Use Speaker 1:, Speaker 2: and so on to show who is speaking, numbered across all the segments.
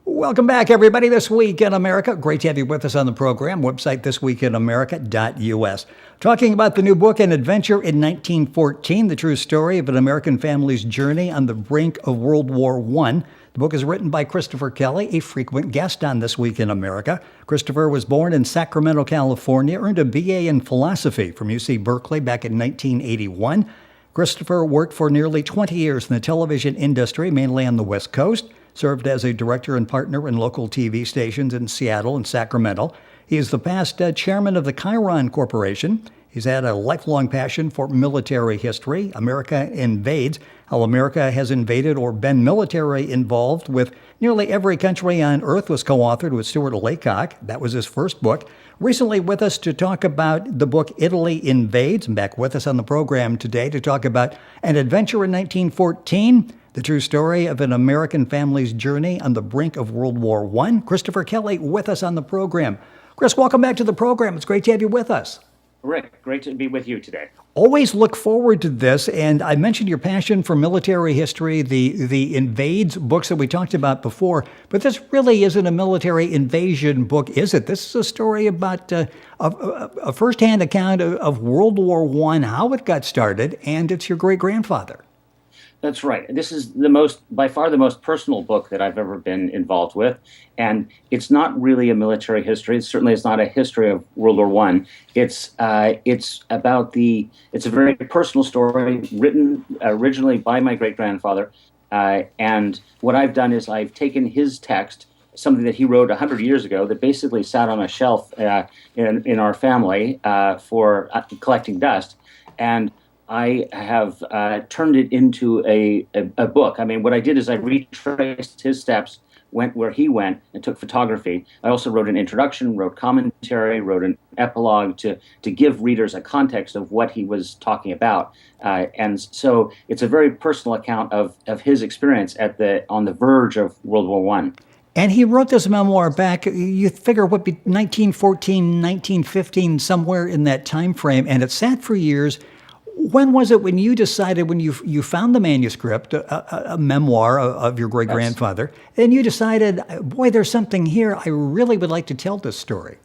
Speaker 1: Welcome back, everybody. This Week in America. Great to have you with us on the program. Website thisweekinamerica.us. Talking about the new book, An Adventure in 1914, the true story of an American family's journey on the brink of World War I. The book is written by Christopher Kelly, a frequent guest on This Week in America. Christopher was born in Sacramento, California, earned a BA in philosophy from UC Berkeley back in 1981. Christopher worked for nearly 20 years in the television industry, mainly on the West Coast. Served as a director and partner in local TV stations in Seattle and Sacramento. He is the past chairman of the Chyron Corporation. He's had a lifelong passion for military history. America Invades, how America has invaded or been military involved with nearly every country on earth, was co-authored with Stuart Laycock. That was his first book. Recently with us to talk about the book Italy Invades, and back with us on the program today to talk about An Adventure in 1914, the true story of an American family's journey on the brink of World War I. Christopher Kelly with us on the program. Chris, welcome back to the program. It's great to have you with us.
Speaker 2: Rick, great to be with you today.
Speaker 1: Always look forward to this, and I mentioned your passion for military history, the Invades books that we talked about before, but this really isn't a military invasion book, is it? This is a story about a firsthand account of World War I, how it got started, and it's your great-grandfather.
Speaker 2: That's right. This is by far the most personal book that I've ever been involved with. And it's not really a military history. It certainly is not a history of World War I. It's a very personal story written originally by my great-grandfather. And what I've done is I've taken his text, something that he wrote 100 years ago that basically sat on a shelf in our family for collecting dust. And I have turned it into a book. I mean, what I did is I retraced his steps, went where he went, and took photography. I also wrote an introduction, wrote commentary, wrote an epilogue to give readers a context of what he was talking about. And so it's a very personal account of his experience on the verge of World War I.
Speaker 1: And he wrote this memoir back, you figure, 1914, 1915, somewhere in that time frame, and it sat for years. When was it when you decided, when you found the manuscript, a memoir of your great-grandfather, and you decided, boy, there's something here, I really would like to tell this story?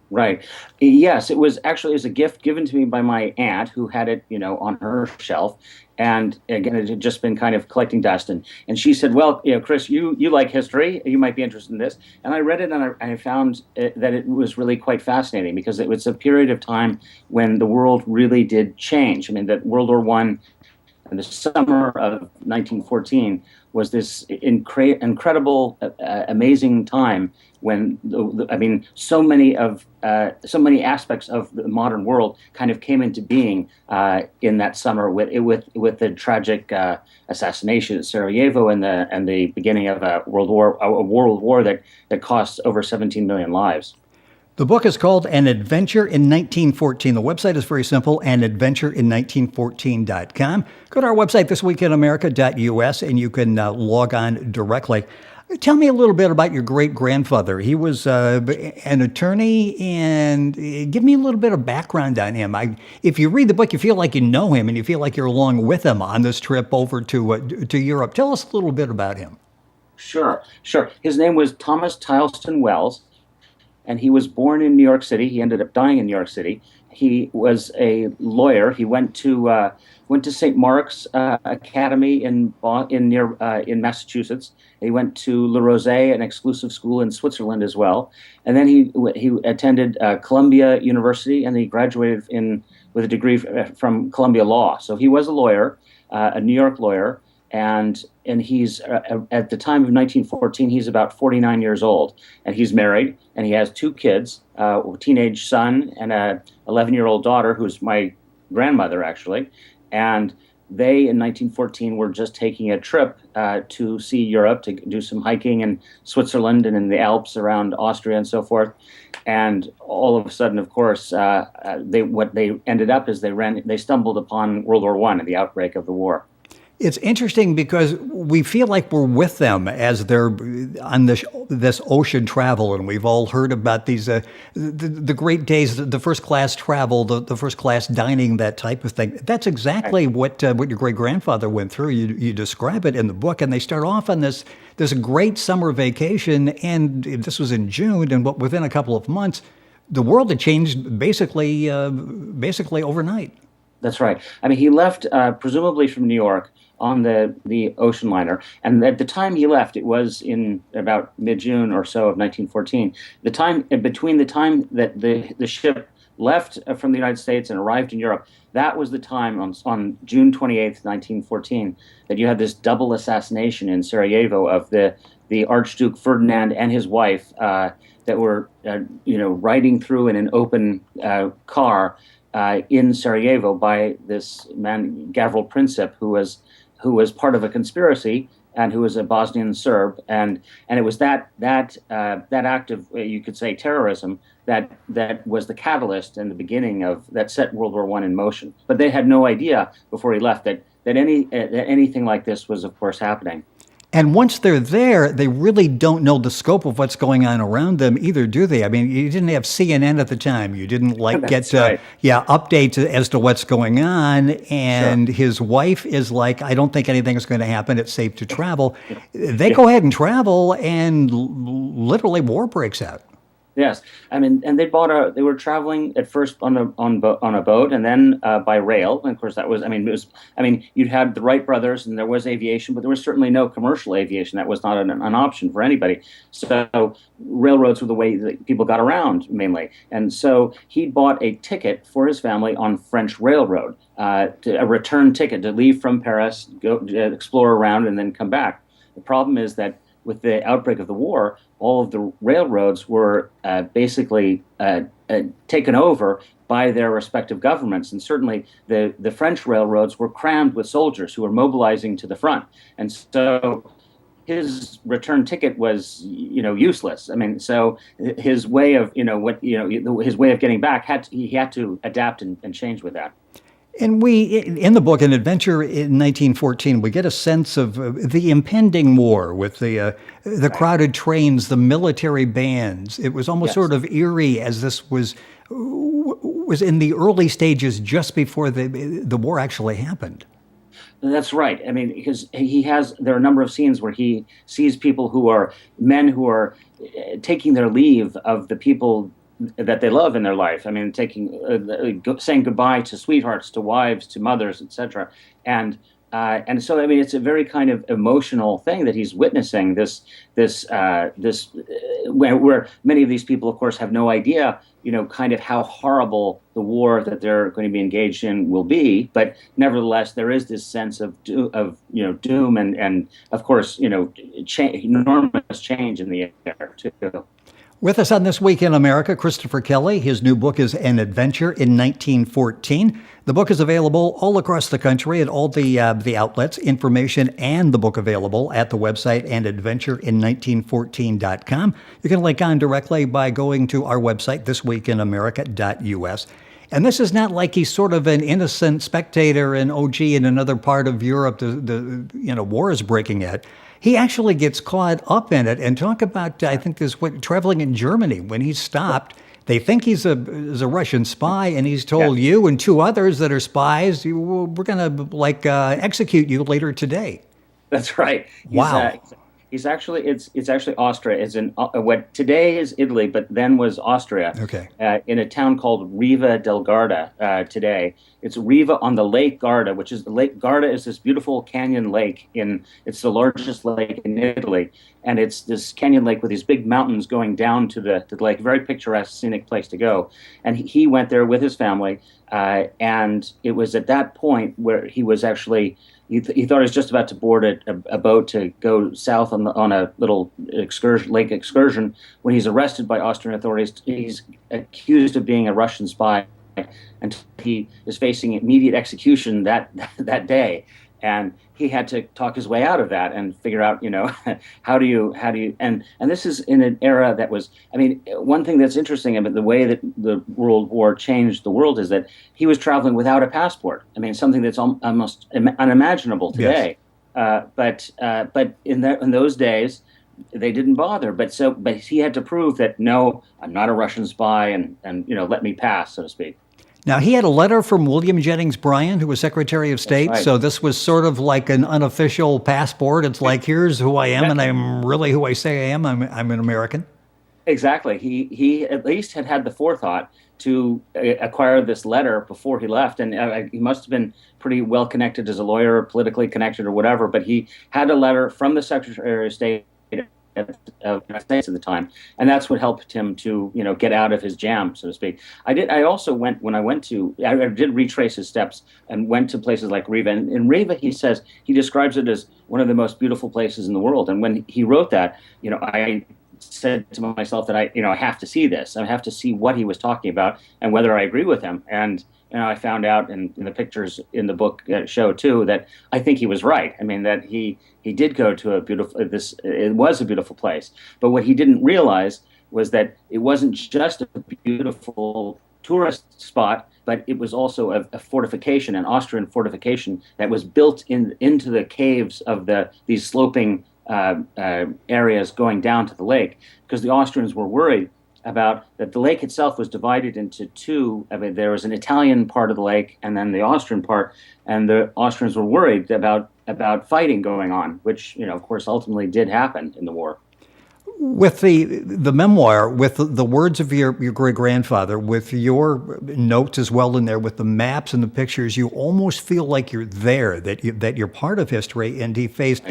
Speaker 2: Right. Yes, it was a gift given to me by my aunt, who had it, on her shelf. And again, it had just been kind of collecting dust. And she said, well, Chris, you like history. You might be interested in this. And I read it, and I found that it was really quite fascinating, because it was a period of time when the world really did change. I mean, that World War I and the summer of 1914 was this incredible, amazing time when so many aspects of the modern world kind of came into being in that summer with the tragic assassination at Sarajevo and the beginning of a world war that cost over 17 million lives.
Speaker 1: The book is called An Adventure in 1914. The website is very simple, anadventureinnineteen14.com. Go to our website, thisweekinamerica.us, and you can log on directly. Tell me a little bit about your great-grandfather. He was an attorney, and give me a little bit of background on him. If you read the book, you feel like you know him, and you feel like you're along with him on this trip over to Europe. Tell us a little bit about him.
Speaker 2: Sure. His name was Thomas Tileston Wells, and he was born in New York City. He ended up dying in New York City. He was a lawyer. He went to St. Mark's Academy in Massachusetts. He went to Le Rosey, an exclusive school in Switzerland as well. And then he attended Columbia University, and he graduated with a degree from Columbia Law. So he was a lawyer, a New York lawyer. And he's at the time of 1914, he's about 49 years old, and he's married, and he has two kids, a teenage son and a 11-year-old daughter, who's my grandmother actually. And they in 1914 were just taking a trip to see Europe, to do some hiking in Switzerland and in the Alps around Austria and so forth. And all of a sudden, of course, what they ended up is they stumbled upon World War I and the outbreak of the war.
Speaker 1: It's interesting because we feel like we're with them as they're on this ocean travel, and we've all heard about these the great days, the first class travel, the first class dining, that type of thing. That's exactly what your great grandfather went through. You describe it in the book, and they start off on this great summer vacation, and this was in June, and within a couple of months, the world had changed basically overnight.
Speaker 2: That's right. I mean, he left presumably from New York on the ocean liner, and at the time he left, it was in about mid-June or so of 1914. The time between the time that the ship left from the United States and arrived in Europe, that was the time on June 28th, 1914, that you had this double assassination in Sarajevo of the Archduke Ferdinand and his wife that were riding through in an open car in Sarajevo by this man Gavril Princip, who was part of a conspiracy and who was a Bosnian Serb, and it was that act of, you could say, terrorism that was the catalyst and the beginning of that set World War I in motion. But they had no idea before he left that anything like this was, of course, happening.
Speaker 1: And once they're there, they really don't know the scope of what's going on around them either, do they? I mean, you didn't have CNN at the time. You didn't get
Speaker 2: right.
Speaker 1: updates as to what's going on. And
Speaker 2: Sure.
Speaker 1: his wife is like, I don't think anything is going to happen. It's safe to travel. They go ahead and travel, and literally war breaks out.
Speaker 2: Yes, I mean, and they were traveling at first on a boat, and then by rail. And of course, you'd had the Wright brothers, and there was aviation, but there was certainly no commercial aviation. That was not an option for anybody. So railroads were the way that people got around mainly. And so he bought a ticket for his family on French railroad, a return ticket to leave from Paris, go explore around, and then come back. The problem is that with the outbreak of the war, all of the railroads were basically taken over by their respective governments. And certainly the French railroads were crammed with soldiers who were mobilizing to the front. And so his return ticket was, useless. I mean, so his way of, his way of getting back he had to adapt and change with that.
Speaker 1: And in the book, An Adventure in 1914, we get a sense of the impending war with the crowded trains, the military bands. It was almost sort of eerie as this was in the early stages just before the war actually happened.
Speaker 2: That's right. I mean, because there are a number of scenes where he sees men who are taking their leave of the people that they love in their life. I mean, saying goodbye to sweethearts, to wives, to mothers, etc. And so, I mean, it's a very kind of emotional thing that he's witnessing. Where many of these people, of course, have no idea, kind of how horrible the war that they're going to be engaged in will be. But nevertheless, there is this sense of doom and of course, enormous change in the air too.
Speaker 1: With us on This Week in America, Christopher Kelly. His new book is An Adventure in 1914. The book is available all across the country at all the outlets. Information and the book available at the website andadventureit1914.com. You can link on directly by going to our website, thisweekinamerica.us. And this is not like he's sort of an innocent spectator in in another part of Europe. The war is breaking out. He actually gets caught up in it, and talk about, I think traveling in Germany when he's stopped. They think he's a Russian spy, and he's told you and two others that are spies, we're going to execute you later today.
Speaker 2: That's right.
Speaker 1: Wow.
Speaker 2: He's actually it's actually Austria. It's in what today is Italy, but then was Austria.
Speaker 1: Okay.
Speaker 2: In a town called Riva del Garda. Today, it's Riva on the Lake Garda, which is the Lake Garda is this beautiful canyon lake it's the largest lake in Italy, and it's this canyon lake with these big mountains going down to the lake. Very picturesque, scenic place to go. And he went there with his family, and it was at that point where he was actually. He thought he was just about to board a boat to go south on a little lake excursion when he's arrested by Austrian authorities. He's accused of being a Russian spy, and he is facing immediate execution that day. and he had to talk his way out of that and figure out, how do you, and this is in an era that was, I mean, one thing that's interesting about the way that the World War changed the world is that he was traveling without a passport. I mean, something that's almost unimaginable
Speaker 1: Yes.
Speaker 2: today. But in those days, they didn't bother. But he had to prove that no, I'm not a Russian spy, and let me pass, so to speak.
Speaker 1: Now, he had a letter from William Jennings Bryan, who was Secretary of State.
Speaker 2: Right.
Speaker 1: So this was sort of like an unofficial passport. It's like, here's who I am, and I'm really who I say I am. I'm an American.
Speaker 2: Exactly. He at least had the forethought to acquire this letter before he left, and he must have been pretty well connected as a lawyer, or politically connected, or whatever. But he had a letter from the Secretary of State of the United States at the time, and that's what helped him to get out of his jam, so to speak. I did retrace his steps and went to places like Riva. And in Riva, he describes it as one of the most beautiful places in the world. And when he wrote that, I said to myself that I have to see this. I have to see what he was talking about and whether I agree with him. And I found out, and the pictures in the book show too, that I think he was right. I mean, that he did go to it was a beautiful place. But what he didn't realize was that it wasn't just a beautiful tourist spot, but it was also a fortification, an Austrian fortification that was built into the caves of these sloping areas going down to the lake, because the Austrians were worried about that the lake itself was divided into two. I mean, there was an Italian part of the lake and then the Austrian part, and the Austrians were worried about fighting going on, which of course ultimately did happen in the war.
Speaker 1: With the memoir, with the words of your great grandfather, with your notes as well in there, with the maps and the pictures, you almost feel like you're there, that you're part of history. And he faced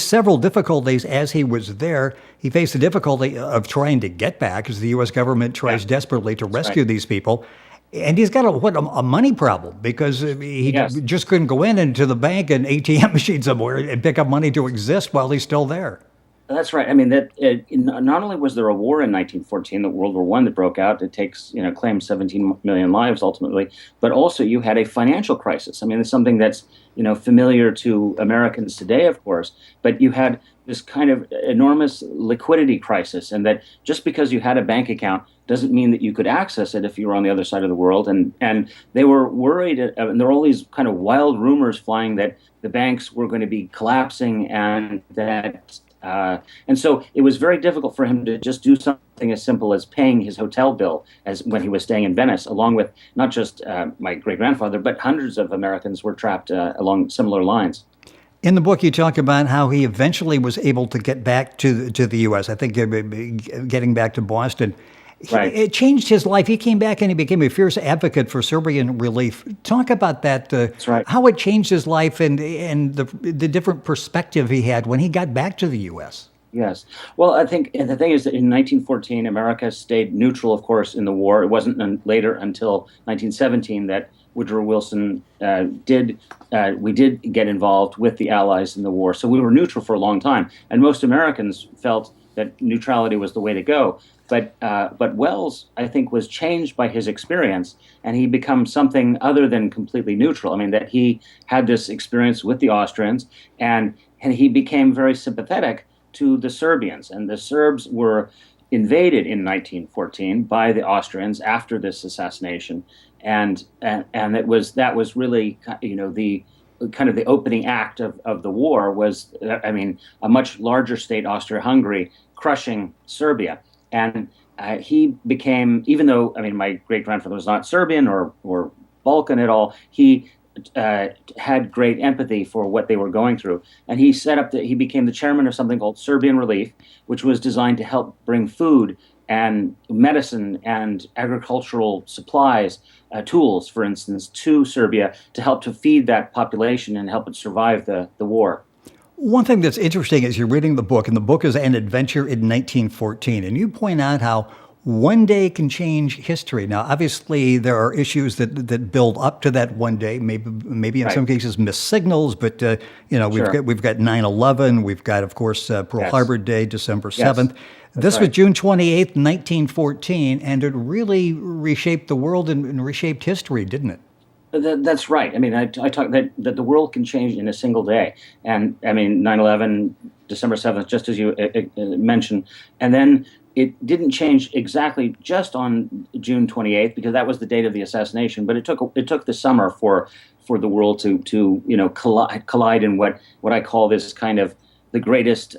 Speaker 1: several difficulties as he was there. He faced the difficulty of trying to get back, as the U.S. government tries desperately to rescue these people. And he's got a money problem, because he just couldn't go into the bank and ATM machine somewhere and pick up money to exist while he's still there.
Speaker 2: That's right. I mean, not only was there a war in 1914, the World War I, that broke out, it claimed 17 million lives ultimately, but also you had a financial crisis. I mean, it's something that's familiar to Americans today, of course, but you had this kind of enormous liquidity crisis, and that just because you had a bank account doesn't mean that you could access it if you were on the other side of the world. And they were worried, and there were all these kind of wild rumors flying that the banks were going to be collapsing, and so it was very difficult for him to just do something as simple as paying his hotel bill as when he was staying in Venice, along with not just my great-grandfather, but hundreds of Americans were trapped along similar lines.
Speaker 1: In the book, you talk about how he eventually was able to get back to the U.S., I think getting back to Boston.
Speaker 2: Right.
Speaker 1: It changed his life. He came back and he became a fierce advocate for Serbian Relief. Talk about that.
Speaker 2: That's right.
Speaker 1: How it changed his life and the different perspective he had when he got back to the U.S.
Speaker 2: Yes. Well, I think the thing is that in 1914, America stayed neutral, of course, in the war. It wasn't later until 1917 that Woodrow Wilson we did get involved with the Allies in the war. So we were neutral for a long time. And most Americans felt that neutrality was the way to go. But Wells, I think, was changed by his experience, and he became something other than completely neutral. I mean, that he had this experience with the Austrians, and he became very sympathetic to the Serbians. And the Serbs were invaded in 1914 by the Austrians after this assassination, and that was really the kind of the opening act of the war was, I mean, a much larger state, Austria-Hungary, crushing Serbia. And he became, even though, I mean, my great-grandfather was not Serbian or Balkan at all, he had great empathy for what they were going through. And he became the chairman of something called Serbian Relief, which was designed to help bring food and medicine and agricultural supplies, tools, for instance, to Serbia to help to feed that population and help it survive the war.
Speaker 1: One thing that's interesting is you're reading the book, and the book is An Adventure in 1914, and you point out how one day can change history. Now, obviously, there are issues that build up to that one day. Maybe in some cases missed signals, but we've got 9/11. We've got, of course, Pearl Harbor Day, December 7th. This was June 28th, 1914, and it really reshaped the world and reshaped history, didn't it?
Speaker 2: That's right. I mean, I talk that the world can change in a single day, and I mean, 9/11, December 7th, just as you mentioned, and then it didn't change exactly just on June 28th because that was the date of the assassination. But it took the summer for the world to collide in what I call this kind of the greatest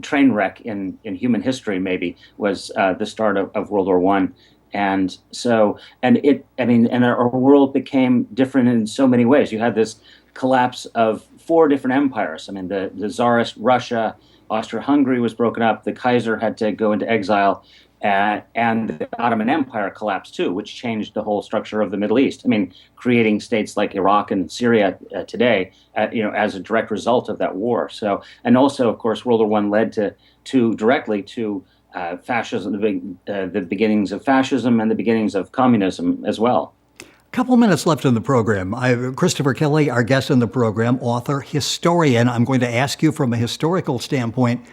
Speaker 2: train wreck in human history. Maybe was the start of World War One. And so, and our world became different in so many ways. You had this collapse of four different empires. I mean, the Tsarist Russia, Austria-Hungary was broken up. The Kaiser had to go into exile, and the Ottoman Empire collapsed too, which changed the whole structure of the Middle East. I mean, creating states like Iraq and Syria today, as a direct result of that war. So, and also, of course, World War One led to directly to fascism, the beginnings of fascism and the beginnings of communism as well.
Speaker 1: Couple minutes left in the program. Christopher Kelly, our guest in the program, author, historian. I'm going to ask you from a historical standpoint,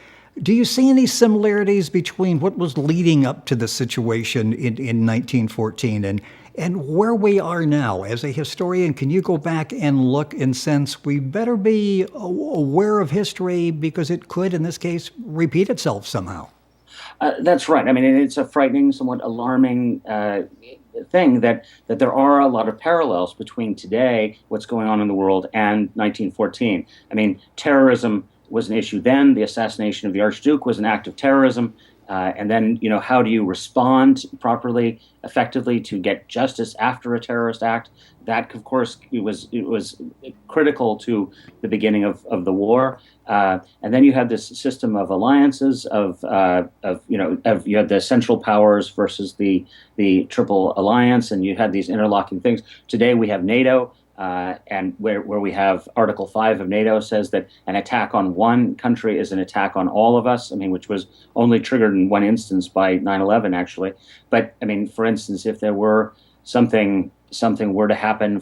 Speaker 1: do you see any similarities between what was leading up to the situation in 1914 and where we are now? As a historian, can you go back and look and sense we better be aware of history because it could, in this case, repeat itself somehow?
Speaker 2: That's right. I mean, it's a frightening, somewhat alarming thing that there are a lot of parallels between today, what's going on in the world, and 1914. I mean, terrorism was an issue then. The assassination of the Archduke was an act of terrorism. And then, how do you respond properly, effectively to get justice after a terrorist act? That, of course, it was critical to the beginning of the war. And then you had this system of alliances you had the Central Powers versus the Triple Alliance, and you had these interlocking things. Today we have NATO. And where we have Article 5 of NATO says that an attack on one country is an attack on all of us. I mean, which was only triggered in one instance by 9/11, actually. But I mean, for instance, if there were something were to happen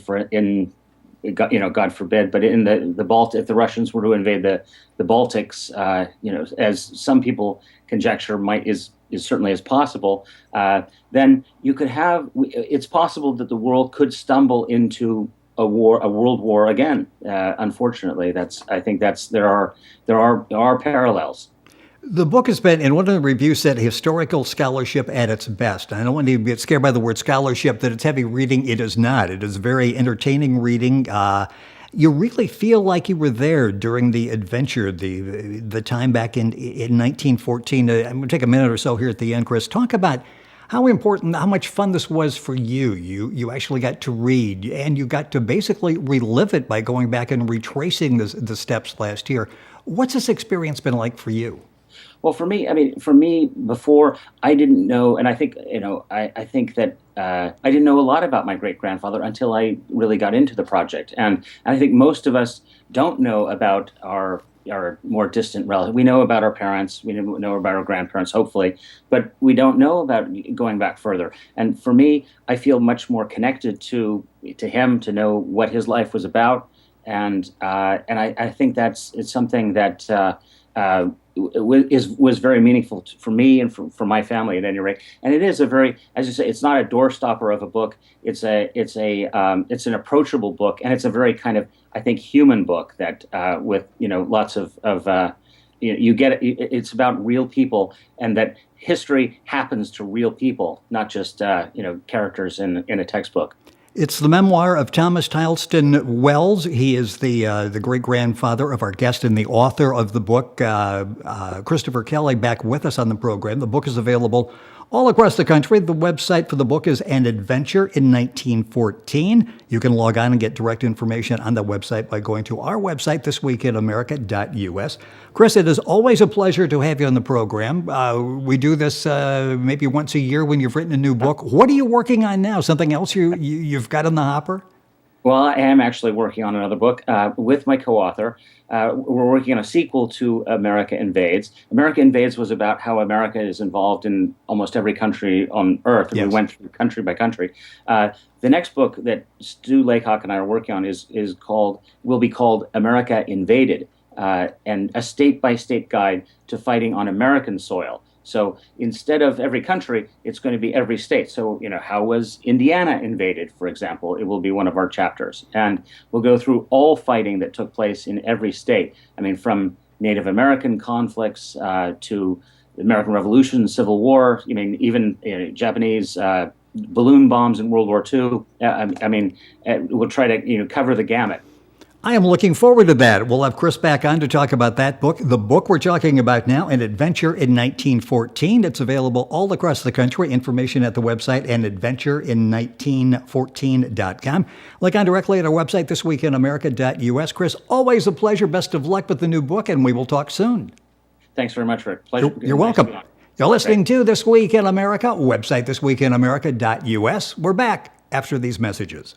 Speaker 2: God forbid, but in the Baltic, if the Russians were to invade the Baltics, as some people conjecture is certainly as possible, then you could have. It's possible that the world could stumble into a world war again. Unfortunately, I think there are parallels.
Speaker 1: The book has been, and one of the reviews said, historical scholarship at its best. I don't want to get scared by the word scholarship, that it's heavy reading. It is not. It is very entertaining reading. You really feel like you were there during the adventure, the time back in 1914. I'm going to take a minute or so here at the end, Chris. Talk about how important, how much fun this was for you. You actually got to read, and you got to basically relive it by going back and retracing the steps last year. What's this experience been like for you?
Speaker 2: Well, for me, before I didn't know, and I think I think that I didn't know a lot about my great grandfather until I really got into the project, and I think most of us don't know about our more distant relatives. We know about our parents, we know about our grandparents, hopefully, but we don't know about going back further. And for me, I feel much more connected to him, to know what his life was about, and I think it's something that was very meaningful for me and for my family at any rate. And it is a very, as you say, it's not a doorstopper of a book. It's an approachable book, and it's a very kind of, I think, human book that with lots of you get it. It's about real people, and that history happens to real people, not just characters in a textbook.
Speaker 1: It's the memoir of Thomas Tileston Wells. He is the great-grandfather of our guest and the author of the book, Christopher Kelly, back with us on the program. The book is available all across the country. The website for the book is An Adventure in 1914. You can log on and get direct information on the website by going to our website, thisweekinamerica.us. Chris, it is always a pleasure to have you on the program. We do this maybe once a year when you've written a new book. What are you working on now? Something else you've got in the hopper?
Speaker 2: Well, I am actually working on another book with my co-author. We're working on a sequel to America Invades. America Invades was about how America is involved in almost every country on Earth, and
Speaker 1: Yes.
Speaker 2: we went through country by country. The next book that Stu Laycock and I are working on will be called America Invaded, and a state-by-state guide to fighting on American soil. So instead of every country, it's going to be every state. So, how was Indiana invaded, for example? It will be one of our chapters. And we'll go through all fighting that took place in every state. I mean, from Native American conflicts to the American Revolution, Civil War, even Japanese balloon bombs in World War II. We'll try to cover the gamut.
Speaker 1: I am looking forward to that. We'll have Chris back on to talk about that book. The book we're talking about now, An Adventure in 1914. It's available all across the country. Information at the website, anadventurein1914.com. Click on directly at our website, thisweekinamerica.us. Chris, always a pleasure. Best of luck with the new book, and we will talk soon.
Speaker 2: Thanks very much, Rick. Pleasure.
Speaker 1: You're welcome. You're listening to This Week in America, website thisweekinamerica.us. We're back after these messages.